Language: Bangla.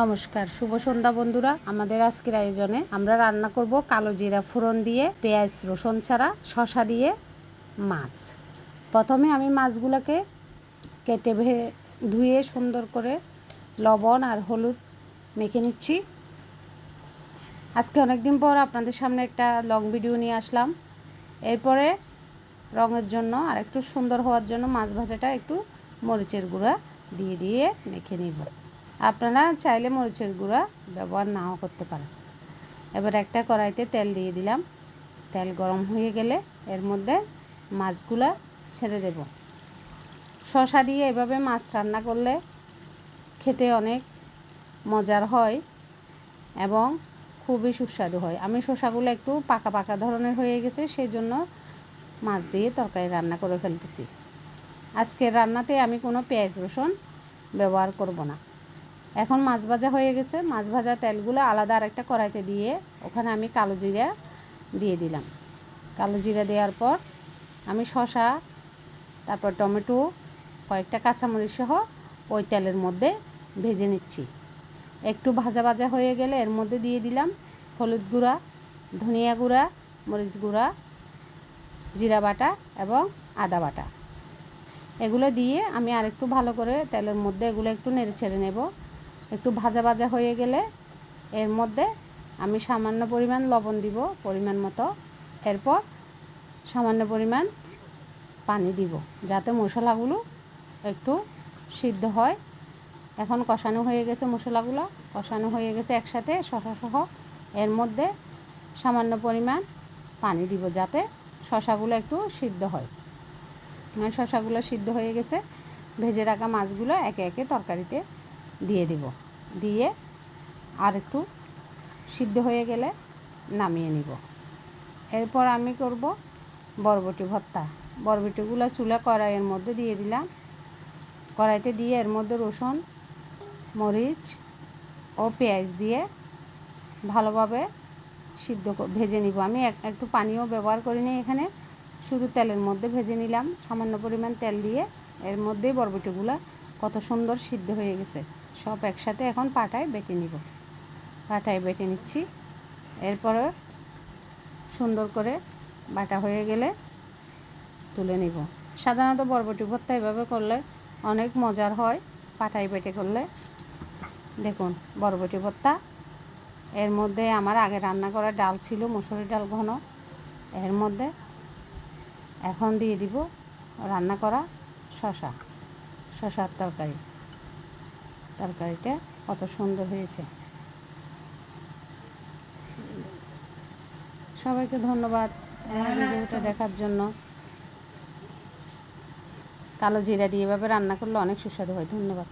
নমস্কার, শুভ সন্ধ্যা বন্ধুরা। আমাদের আজকের আয়োজনে আমরা রান্না করব কালো জিরা ফোড়ন দিয়ে, পেঁয়াজ রসুন ছাড়া, শসা দিয়ে মাছ। প্রথমে আমি মাছগুলোকে কেটে ধুয়ে সুন্দর করে লবণ আর হলুদ মেখে নিচ্ছি। আজকে অনেক দিন পর আপনাদের সামনে একটা লং ভিডিও নিয়ে আসলাম। এরপরে রঙের জন্য আর একটু সুন্দর হওয়ার জন্য মাছ ভাজাটা একটু মরিচের গুঁড়া দিয়ে মেখে নিব। আপনারা চাইলে মরিচের গুঁড়া ব্যবহার নাও করতে পারেন। এবার একটা কড়াইতে তেল দিয়ে দিলাম। তেল গরম হয়ে গেলে এর মধ্যে মাছগুলা ছেড়ে দেব। শসা দিয়ে এভাবে মাছ রান্না করলে খেতে অনেক মজার হয় এবং খুবই সুস্বাদু হয়। আমি শসাগুলো একটু পাকা পাকা ধরনের হয়ে গেছে, সেই জন্য মাছ দিয়ে তরকারি রান্না করে ফেলতেছি। আজকের রান্নাতে আমি কোনো পেঁয়াজ রসুন ব্যবহার করব না। এখন মাছ ভাজা হয়ে গেছে। মাছ ভাজা তেলগুলো আলাদা আরেকটা কড়াইতে দিয়ে ওখানে আমি কালো জিরা দিয়ে দিলাম। কালো জিরা দেওয়ার পর আমি শসা, তারপর টমেটো, কয়েকটা কাঁচামরিচ সহ ওই তেলের মধ্যে ভেজে নিচ্ছি। একটু ভাজা ভাজা হয়ে গেলে এর মধ্যে দিয়ে দিলাম হলুদ গুঁড়া, ধনিয়া গুঁড়া, মরিচ গুঁড়া, জিরা বাটা এবং আদা বাটা। এগুলো দিয়ে আমি আরেকটু ভালো করে তেলের মধ্যে এগুলো একটু নেড়ে ছেড়ে নেব। একটু ভাজা ভাজা হয়ে গেলে এর মধ্যে আমি সামান্য পরিমাণ লবণ দিব, পরিমাণ মতো। এরপর সামান্য পরিমাণ পানি দিব, যাতে মশলাগুলো একটু সিদ্ধ হয়। এখন কষানো হয়ে গেছে, মশলাগুলো কষানো হয়ে গেছে একসাথে শসা সহ। এর মধ্যে সামান্য পরিমাণ পানি দিব, যাতে শসাগুলো একটু সিদ্ধ হয়। শসাগুলো সিদ্ধ হয়ে গেছে। ভেজে রাখা মাছগুলো একে একে তরকারিতে দিয়ে দিব। দিয়ে আর একটু সিদ্ধ হয়ে গেলে নামিয়ে নিব। এরপর আমি করব বরবটি ভর্তা। বরবটিগুলো চুলা কড়াইয়ের মধ্যে দিয়ে দিলাম। কড়াইতে দিয়ে এর মধ্যে রসুন, মরিচ ও পেঁয়াজ দিয়ে ভালোভাবে ভেজে নিব। আমি একটু পানিও ব্যবহার করিনি এখানে, শুধু তেলের মধ্যে ভেজে নিলাম। সামান্য পরিমাণ তেল দিয়ে এর মধ্যেই বরবটিগুলো কত সুন্দর সিদ্ধ হয়ে গেছে। সব একসাথে এখন পাটায় বেটে নিব। পাটায় বেটে নিচ্ছি। এরপরে সুন্দর করে বাটা হয়ে গেলে তুলে নিব। সাধারণত বরবটি ভর্তা এভাবে করলে অনেক মজার হয়, পাটায় বেটে করলে। দেখুন বরবটি ভর্তা। এর মধ্যে আমার আগে রান্না করা ডাল ছিল, মুসুরি ডাল ঘন। এর মধ্যে এখন দিয়ে দিব রান্না করা শসার তরকারি। তরকারিটা কত সুন্দর হয়েছে। সবাইকে ধন্যবাদ আমার ভিডিওটা দেখার জন্য। কালো জিরা দিয়ে এভাবে রান্না করলে অনেক সুস্বাদু হয়। ধন্যবাদ।